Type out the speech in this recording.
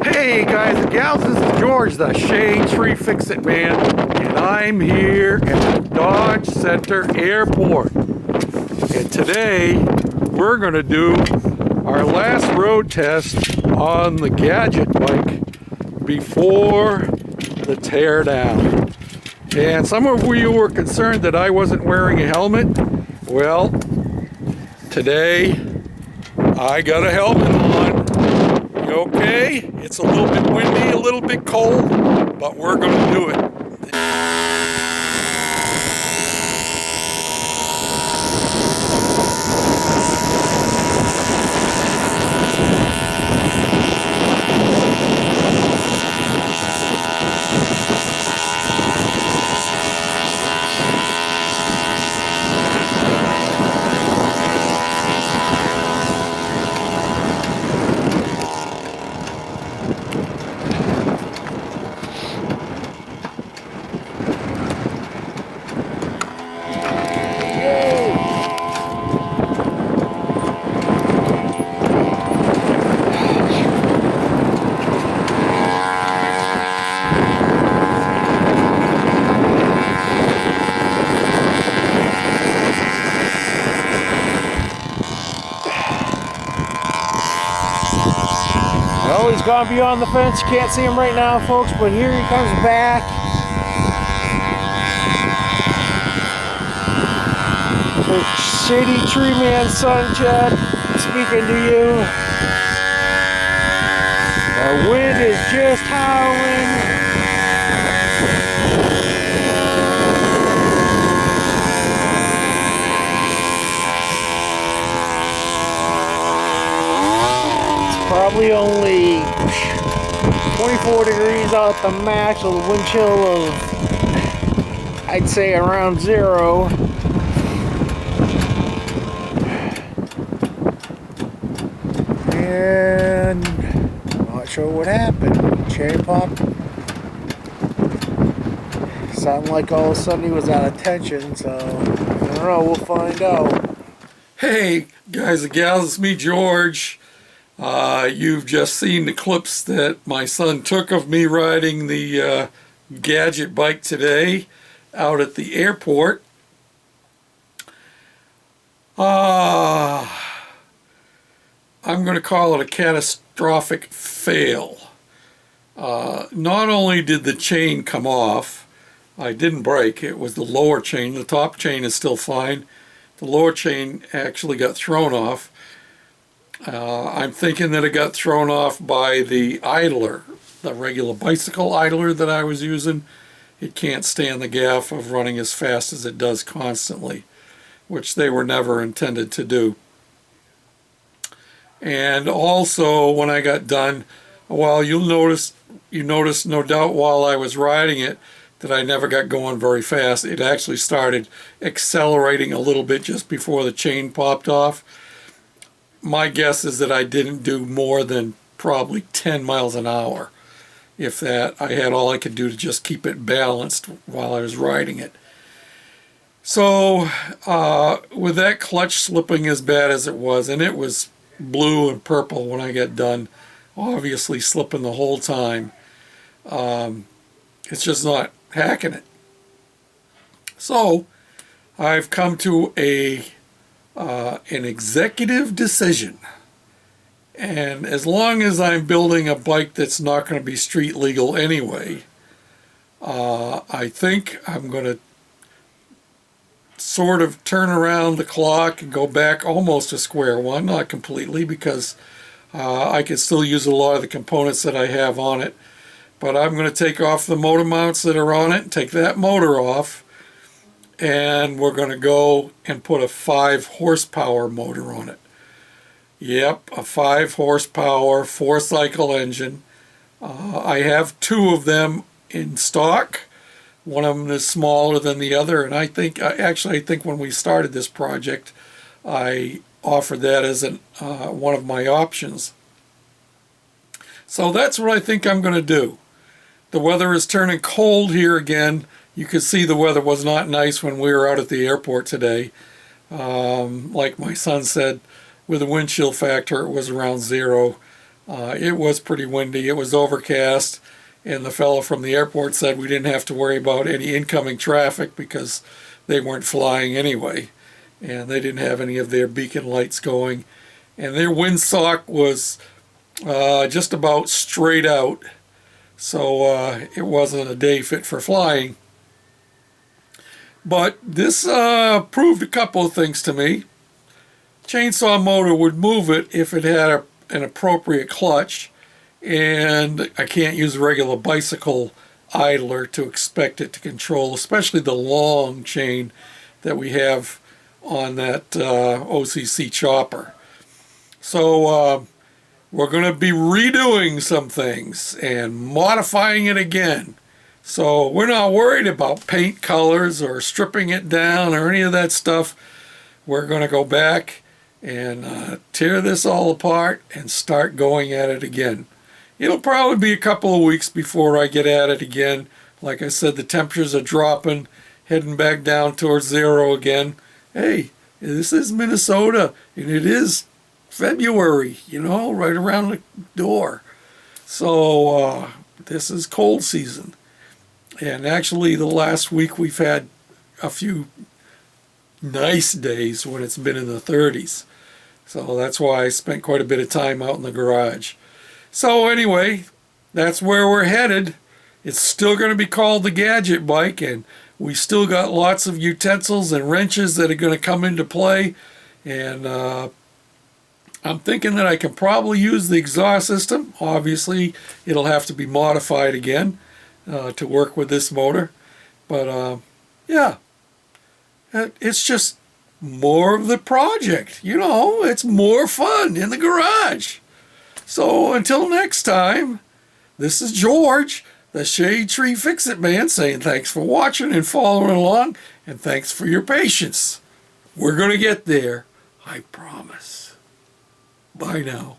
Hey guys and gals, this is George, the Shade Tree Fix-It Man, and I'm here at Dodge Center Airport. And today, we're going to do our last road test on the Gadget bike before the teardown. And some of you were concerned that I wasn't wearing a helmet. Well, today, I got a helmet on. Okay, it's a little bit windy, a little bit cold, but we're going to do it. Well, he's gone beyond the fence. You can't see him right now, folks, but here he comes back. The Shady Tree Man, son, Chad, speaking to you. The wind is just howling. Probably only 24 degrees out the max with a wind chill of, I'd say, around 0. And not sure what happened. Chain popped. Sounded like all of a sudden he was out of tension, so I don't know, we'll find out. Hey guys and gals, it's me, George. You've just seen the clips that my son took of me riding the Gadget bike today out at the airport. I'm going to call it a catastrophic fail. Not only did the chain come off, I didn't break, it was the lower chain. The top chain is still fine. The lower chain actually got thrown off. I'm thinking that it got thrown off by the idler, the regular bicycle idler that I was using. It can't stand the gaff of running as fast as it does constantly, which they were never intended to do. And also, when I got done, well, you noticed no doubt while I was riding it that I never got going very fast. It actually started accelerating a little bit just before the chain popped off. My guess is that I didn't do more than probably 10 miles an hour. If that, I had all I could do to just keep it balanced while I was riding it. So with that clutch slipping as bad as it was, and it was blue and purple when I got done, obviously slipping the whole time, it's just not hacking it. So I've come to an executive decision, and as long as I'm building a bike that's not going to be street legal anyway, I think I'm going to sort of turn around the clock and go back almost to square one, not completely, because I can still use a lot of the components that I have on it, but I'm going to take off the motor mounts that are on it, take that motor off, and we're going to go and put a 5 horsepower motor on it. Yep, a 5 horsepower 4-cycle engine. I have 2 of them in stock. One of them is smaller than the other, and I think when we started this project, I offered that as one of my options. So that's what I think I'm going to do. The weather is turning cold here again. You could see the weather was not nice when we were out at the airport today. Like my son said, with a wind chill factor, it was around 0. It was pretty windy. It was overcast, and the fellow from the airport said we didn't have to worry about any incoming traffic because they weren't flying anyway, and they didn't have any of their beacon lights going, and their windsock was just about straight out, so it wasn't a day fit for flying. But this proved a couple of things to me. Chainsaw motor would move it if it had an appropriate clutch, and I can't use a regular bicycle idler to expect it to control, especially the long chain that we have on that OCC chopper. So we're going to be redoing some things and modifying it again. So we're not worried about paint colors or stripping it down or any of that stuff. We're going to go back and tear this all apart and start going at it again. It'll probably be a couple of weeks before I get at it again. Like I said, the temperatures are dropping, heading back down towards zero again. Hey, this is Minnesota, and it is February, right around the door. So this is cold season. And actually, the last week we've had a few nice days when it's been in the 30s. So that's why I spent quite a bit of time out in the garage. So anyway, that's where we're headed. It's still going to be called the Gadget bike, and we still got lots of utensils and wrenches that are going to come into play. And I'm thinking that I can probably use the exhaust system. Obviously, it'll have to be modified again to work with this motor. But yeah, it's just more of the project. It's more fun in the garage. So until next time, this is George, the Shade Tree Fix-It Man, saying thanks for watching and following along, and thanks for your patience. We're going to get there, I promise. Bye now.